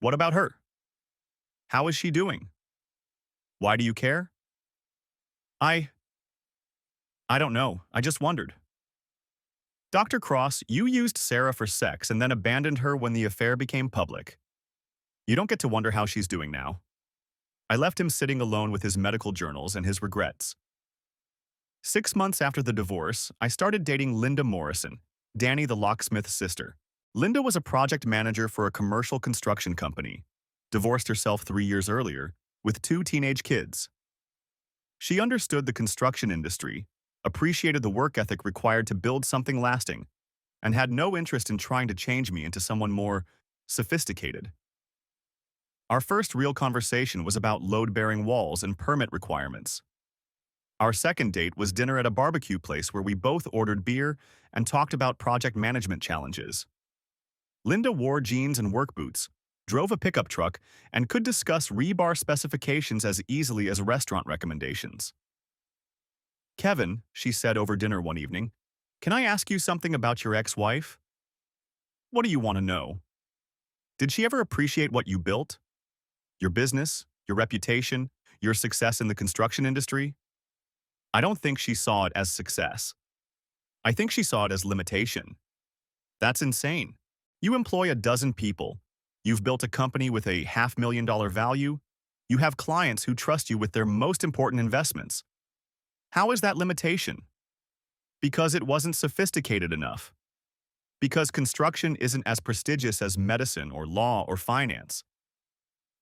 What about her? How is she doing? Why do you care? I don't know. I just wondered. Dr. Cross, you used Sarah for sex and then abandoned her when the affair became public. You don't get to wonder how she's doing now. I left him sitting alone with his medical journals and his regrets. 6 months after the divorce, I started dating Linda Morrison, Danny the locksmith's sister. Linda was a project manager for a commercial construction company, divorced herself 3 years earlier, with 2 teenage kids. She understood the construction industry, appreciated the work ethic required to build something lasting, and had no interest in trying to change me into someone more sophisticated. Our first real conversation was about load-bearing walls and permit requirements. Our second date was dinner at a barbecue place where we both ordered beer and talked about project management challenges. Linda wore jeans and work boots, drove a pickup truck, and could discuss rebar specifications as easily as restaurant recommendations. Kevin, she said over dinner one evening, can I ask you something about your ex-wife? What do you want to know? Did she ever appreciate what you built? Your business, your reputation, your success in the construction industry? I don't think she saw it as success. I think she saw it as limitation. That's insane. You employ a dozen people. You've built a company with a $500,000 value. You have clients who trust you with their most important investments. How is that limitation? Because it wasn't sophisticated enough. Because construction isn't as prestigious as medicine or law or finance.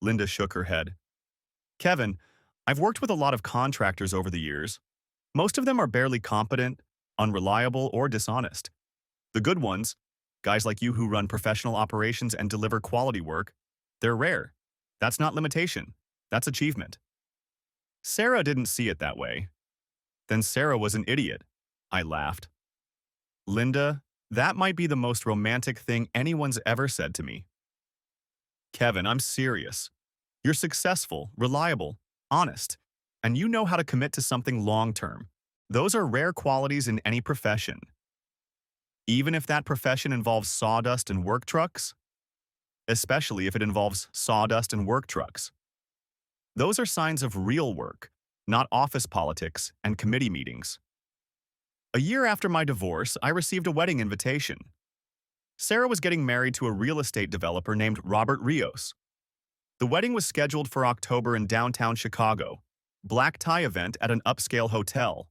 Linda shook her head. Kevin, I've worked with a lot of contractors over the years. Most of them are barely competent, unreliable, or dishonest. The good ones, guys like you who run professional operations and deliver quality work, they're rare. That's not limitation. That's achievement. Sarah didn't see it that way. Then Sarah was an idiot. I laughed. Linda, that might be the most romantic thing anyone's ever said to me. Kevin, I'm serious. You're successful, reliable, honest, and you know how to commit to something long-term. Those are rare qualities in any profession. Even if that profession involves sawdust and work trucks, especially if it involves sawdust and work trucks. Those are signs of real work, not office politics and committee meetings. A year after my divorce, I received a wedding invitation. Sarah was getting married to a real estate developer named Robert Rios. The wedding was scheduled for October in downtown Chicago, black tie event at an upscale hotel.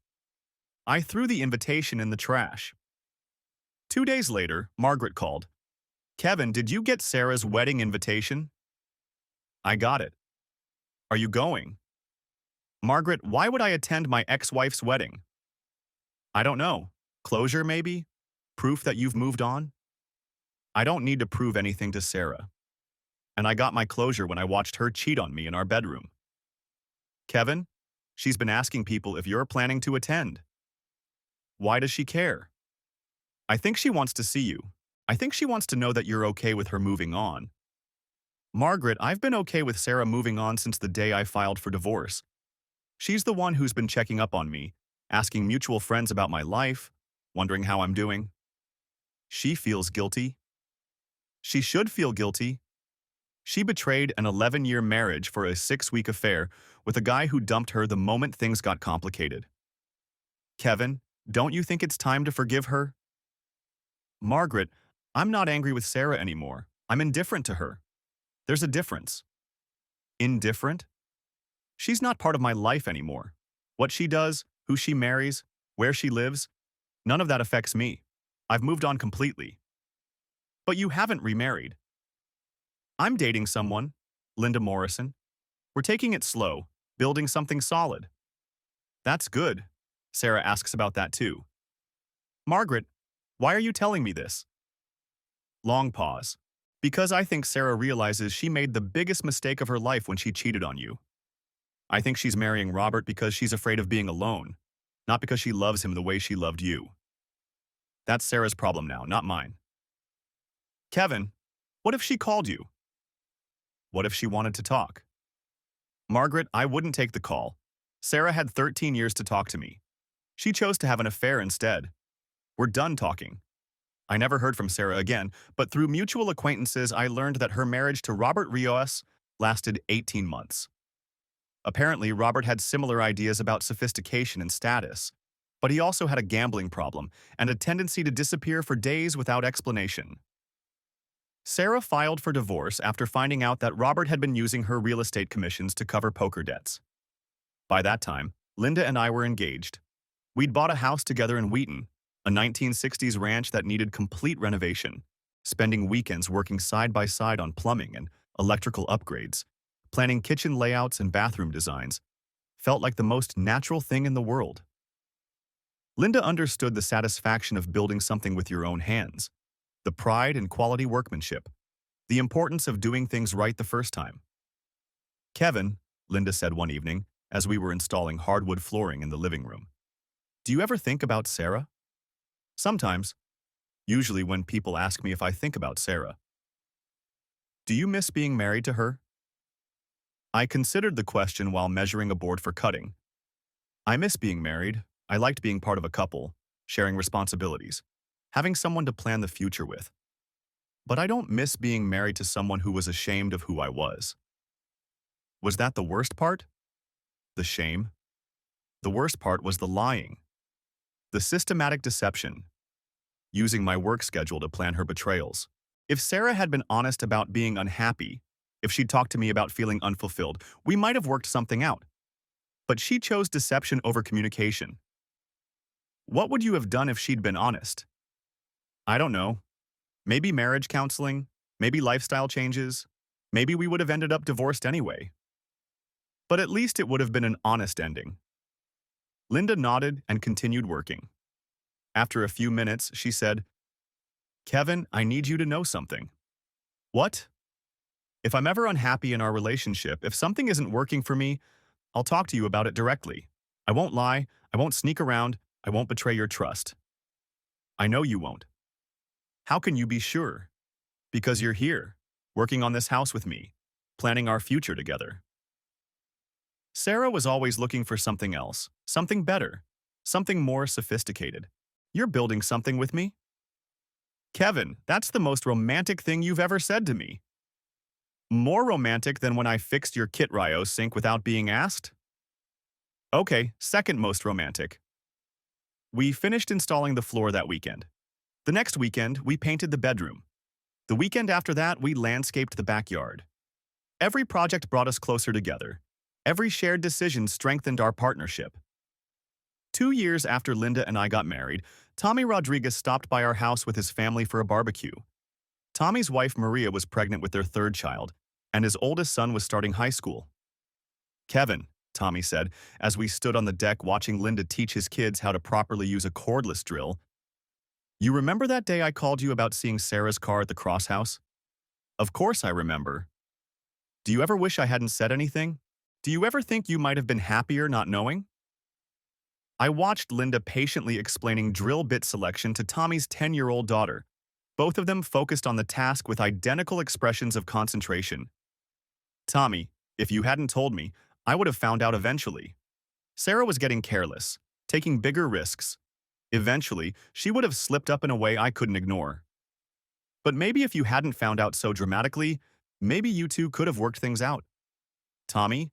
I threw the invitation in the trash. 2 days later, Margaret called. Kevin, did you get Sarah's wedding invitation? I got it. Are you going? Margaret, why would I attend my ex-wife's wedding? I don't know. Closure, maybe? Proof that you've moved on? I don't need to prove anything to Sarah. And I got my closure when I watched her cheat on me in our bedroom. Kevin, she's been asking people if you're planning to attend. Why does she care? I think she wants to see you. I think she wants to know that you're okay with her moving on. Margaret, I've been okay with Sarah moving on since the day I filed for divorce. She's the one who's been checking up on me, asking mutual friends about my life, wondering how I'm doing. She feels guilty. She should feel guilty. She betrayed an 11-year marriage for a 6-week affair with a guy who dumped her the moment things got complicated. Kevin, don't you think it's time to forgive her? Margaret, I'm not angry with Sarah anymore. I'm indifferent to her. There's a difference. Indifferent? She's not part of my life anymore. What she does, who she marries, where she lives, none of that affects me. I've moved on completely. But you haven't remarried. I'm dating someone, Linda Morrison. We're taking it slow, building something solid. That's good. Sarah asks about that too. Margaret, why are you telling me this? Long pause. Because I think Sarah realizes she made the biggest mistake of her life when she cheated on you. I think she's marrying Robert because she's afraid of being alone, not because she loves him the way she loved you. That's Sarah's problem now, not mine. Kevin, what if she called you? What if she wanted to talk? Margaret, I wouldn't take the call. Sarah had 13 years to talk to me. She chose to have an affair instead. We're done talking. I never heard from Sarah again, but through mutual acquaintances, I learned that her marriage to Robert Rios lasted 18 months. Apparently, Robert had similar ideas about sophistication and status, but he also had a gambling problem and a tendency to disappear for days without explanation. Sarah filed for divorce after finding out that Robert had been using her real estate commissions to cover poker debts. By that time, Linda and I were engaged. We'd bought a house together in Wheaton, a 1960s ranch that needed complete renovation, spending weekends working side by side on plumbing and electrical upgrades, planning kitchen layouts and bathroom designs. Felt like the most natural thing in the world. Linda understood the satisfaction of building something with your own hands, the pride in quality workmanship, the importance of doing things right the first time. Kevin, Linda said one evening, as we were installing hardwood flooring in the living room, do you ever think about Sarah? Sometimes, usually when people ask me if I think about Sarah. Do you miss being married to her? I considered the question while measuring a board for cutting. I miss being married. I liked being part of a couple, sharing responsibilities, having someone to plan the future with. But I don't miss being married to someone who was ashamed of who I was. Was that the worst part? The shame? The worst part was the lying. The systematic deception, using my work schedule to plan her betrayals. If Sarah had been honest about being unhappy, if she'd talked to me about feeling unfulfilled, we might have worked something out. But she chose deception over communication. What would you have done if she'd been honest? I don't know. Maybe marriage counseling, maybe lifestyle changes, maybe we would have ended up divorced anyway. But at least it would have been an honest ending. Linda nodded and continued working. After a few minutes, she said, Kevin, I need you to know something. What? If I'm ever unhappy in our relationship, if something isn't working for me, I'll talk to you about it directly. I won't lie, I won't sneak around, I won't betray your trust. I know you won't. How can you be sure? Because you're here, working on this house with me, planning our future together. Sarah was always looking for something else, something better, something more sophisticated. You're building something with me? Kevin, that's the most romantic thing you've ever said to me. More romantic than when I fixed your Kit Ryo sink without being asked? Okay, second most romantic. We finished installing the floor that weekend. The next weekend, we painted the bedroom. The weekend after that, we landscaped the backyard. Every project brought us closer together. Every shared decision strengthened our partnership. 2 years after Linda and I got married, Tommy Rodriguez stopped by our house with his family for a barbecue. Tommy's wife Maria was pregnant with their third child, and his oldest son was starting high school. Kevin, Tommy said, as we stood on the deck watching Linda teach his kids how to properly use a cordless drill, you remember that day I called you about seeing Sarah's car at the Cross House? Of course I remember. Do you ever wish I hadn't said anything? Do you ever think you might have been happier not knowing? I watched Linda patiently explaining drill bit selection to Tommy's 10-year-old daughter, both of them focused on the task with identical expressions of concentration. Tommy, if you hadn't told me, I would have found out eventually. Sarah was getting careless, taking bigger risks. Eventually, she would have slipped up in a way I couldn't ignore. But maybe if you hadn't found out so dramatically, maybe you two could have worked things out. Tommy,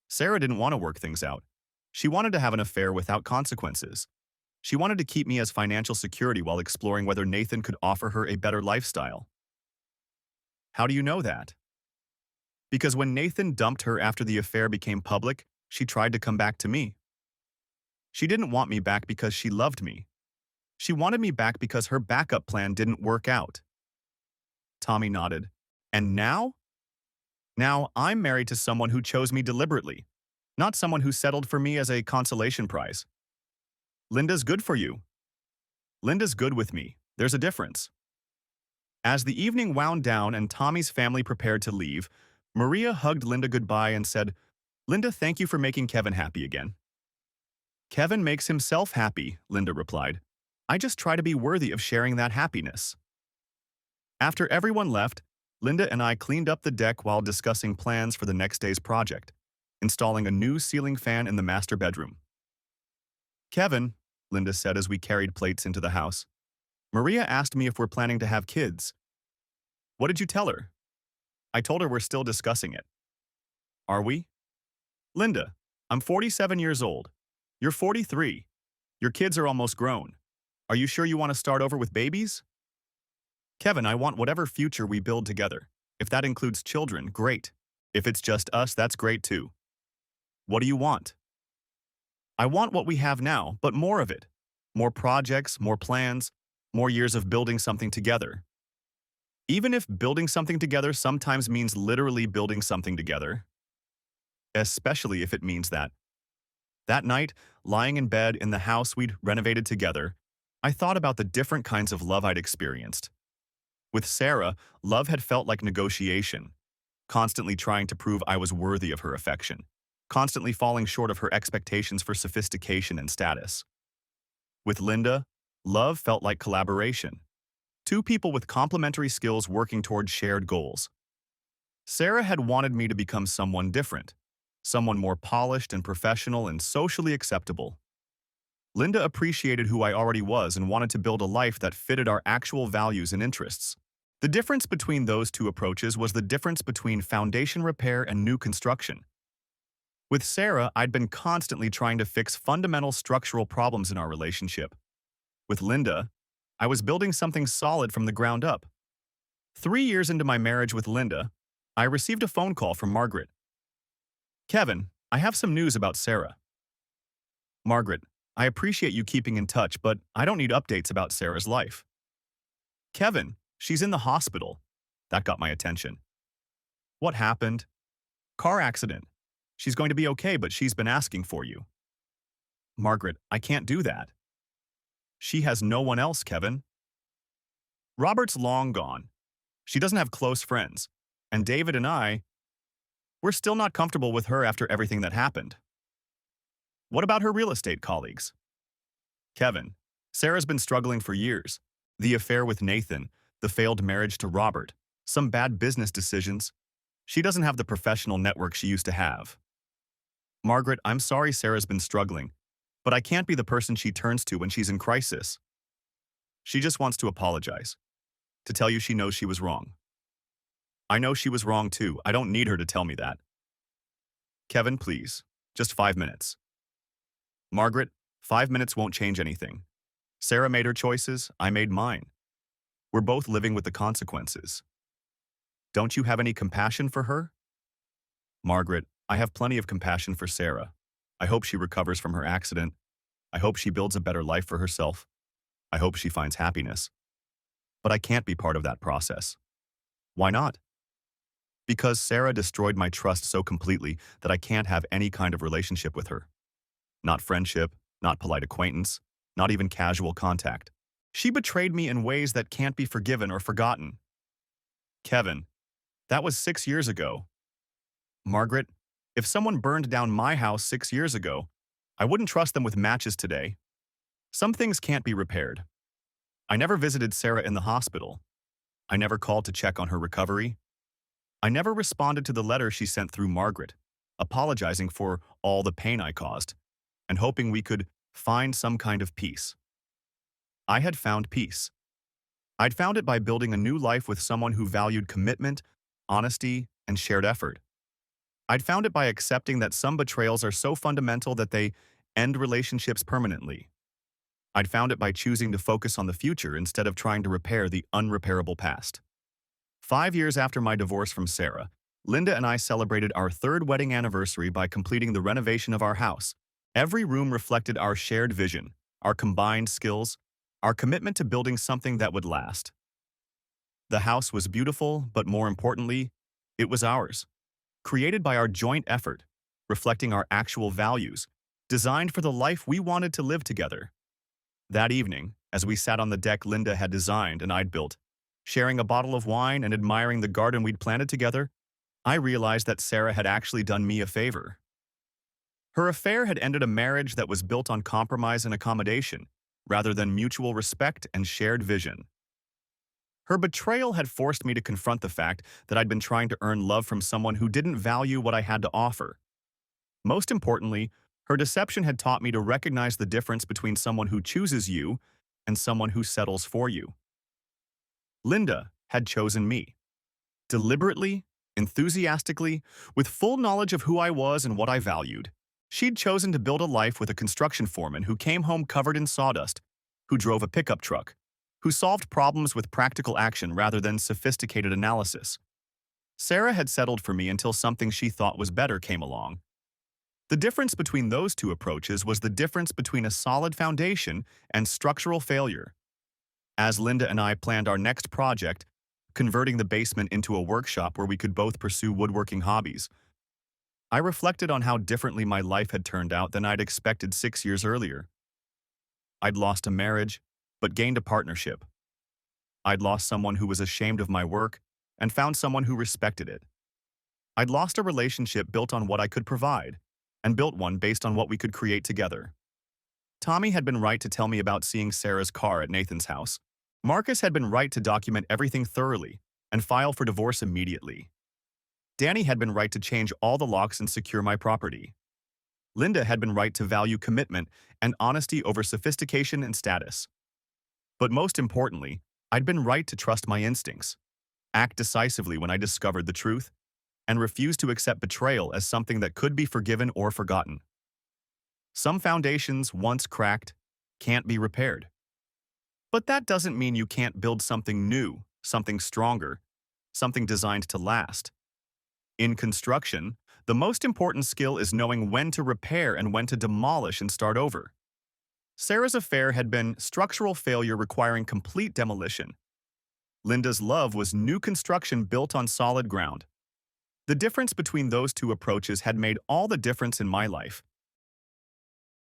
Sarah didn't want to work things out. She wanted to have an affair without consequences. She wanted to keep me as financial security while exploring whether Nathan could offer her a better lifestyle. How do you know that? Because when Nathan dumped her after the affair became public, she tried to come back to me. She didn't want me back because she loved me. She wanted me back because her backup plan didn't work out. Tommy nodded. And now? Now I'm married to someone who chose me deliberately, not someone who settled for me as a consolation prize. Linda's good for you. Linda's good with me. There's a difference. As the evening wound down and Tommy's family prepared to leave, Maria hugged Linda goodbye and said, Linda, thank you for making Kevin happy again. Kevin makes himself happy, Linda replied. I just try to be worthy of sharing that happiness. After everyone left, Linda and I cleaned up the deck while discussing plans for the next day's project, installing a new ceiling fan in the master bedroom. Kevin, Linda said as we carried plates into the house, Maria asked me if we're planning to have kids. What did you tell her? I told her we're still discussing it. Are we? Linda, I'm 47 years old. You're 43. Your kids are almost grown. Are you sure you want to start over with babies? Kevin, I want whatever future we build together. If that includes children, great. If it's just us, that's great too. What do you want? I want what we have now, but more of it. More projects, more plans, more years of building something together. Even if building something together sometimes means literally building something together. Especially if it means that. That night, lying in bed in the house we'd renovated together, I thought about the different kinds of love I'd experienced. With Sarah, love had felt like negotiation, constantly trying to prove I was worthy of her affection, constantly falling short of her expectations for sophistication and status. With Linda, love felt like collaboration, two people with complementary skills working toward shared goals. Sarah had wanted me to become someone different, someone more polished and professional and socially acceptable. Linda appreciated who I already was and wanted to build a life that fitted our actual values and interests. The difference between those two approaches was the difference between foundation repair and new construction. With Sarah, I'd been constantly trying to fix fundamental structural problems in our relationship. With Linda, I was building something solid from the ground up. 3 years into my marriage with Linda, I received a phone call from Margaret. Kevin, I have some news about Sarah. Margaret, I appreciate you keeping in touch, but I don't need updates about Sarah's life. Kevin, she's in the hospital. That got my attention. What happened? Car accident. She's going to be okay, but she's been asking for you. Margaret, I can't do that. She has no one else, Kevin. Robert's long gone. She doesn't have close friends. And David and we're still not comfortable with her after everything that happened. What about her real estate colleagues? Kevin, Sarah's been struggling for years. The affair with Nathan, the failed marriage to Robert, some bad business decisions. She doesn't have the professional network she used to have. Margaret, I'm sorry Sarah's been struggling, but I can't be the person she turns to when she's in crisis. She just wants to apologize, to tell you she knows she was wrong. I know she was wrong too. I don't need her to tell me that. Kevin, please, just 5 minutes. Margaret, 5 minutes won't change anything. Sarah made her choices, I made mine. We're both living with the consequences. Don't you have any compassion for her? Margaret, I have plenty of compassion for Sarah. I hope she recovers from her accident. I hope she builds a better life for herself. I hope she finds happiness. But I can't be part of that process. Why not? Because Sarah destroyed my trust so completely that I can't have any kind of relationship with her. Not friendship, not polite acquaintance, not even casual contact. She betrayed me in ways that can't be forgiven or forgotten. Kevin, that was 6 years ago. Margaret, if someone burned down my house 6 years ago, I wouldn't trust them with matches today. Some things can't be repaired. I never visited Sarah in the hospital. I never called to check on her recovery. I never responded to the letter she sent through Margaret, apologizing for all the pain I caused, and hoping we could find some kind of peace. I had found peace. I'd found it by building a new life with someone who valued commitment, honesty, and shared effort. I'd found it by accepting that some betrayals are so fundamental that they end relationships permanently. I'd found it by choosing to focus on the future instead of trying to repair the unrepairable past. 5 years after my divorce from Sarah, Linda and I celebrated our 3rd wedding anniversary by completing the renovation of our house. Every room reflected our shared vision, our combined skills, our commitment to building something that would last. The house was beautiful, but more importantly, it was ours. Created by our joint effort, reflecting our actual values, designed for the life we wanted to live together. That evening, as we sat on the deck Linda had designed and I'd built, sharing a bottle of wine and admiring the garden we'd planted together, I realized that Sarah had actually done me a favor. Her affair had ended a marriage that was built on compromise and accommodation, rather than mutual respect and shared vision. Her betrayal had forced me to confront the fact that I'd been trying to earn love from someone who didn't value what I had to offer. Most importantly, her deception had taught me to recognize the difference between someone who chooses you and someone who settles for you. Linda had chosen me. Deliberately, enthusiastically, with full knowledge of who I was and what I valued. She'd chosen to build a life with a construction foreman who came home covered in sawdust, who drove a pickup truck, who solved problems with practical action rather than sophisticated analysis. Sarah had settled for me until something she thought was better came along. The difference between those two approaches was the difference between a solid foundation and structural failure. As Linda and I planned our next project, converting the basement into a workshop where we could both pursue woodworking hobbies, I reflected on how differently my life had turned out than I'd expected 6 years earlier. I'd lost a marriage, but gained a partnership. I'd lost someone who was ashamed of my work and found someone who respected it. I'd lost a relationship built on what I could provide, and built one based on what we could create together. Tommy had been right to tell me about seeing Sarah's car at Nathan's house. Marcus had been right to document everything thoroughly and file for divorce immediately. Danny had been right to change all the locks and secure my property. Linda had been right to value commitment and honesty over sophistication and status. But most importantly, I'd been right to trust my instincts, act decisively when I discovered the truth, and refuse to accept betrayal as something that could be forgiven or forgotten. Some foundations, once cracked, can't be repaired. But that doesn't mean you can't build something new, something stronger, something designed to last. In construction, the most important skill is knowing when to repair and when to demolish and start over. Sarah's affair had been structural failure requiring complete demolition. Linda's love was new construction built on solid ground. The difference between those two approaches had made all the difference in my life.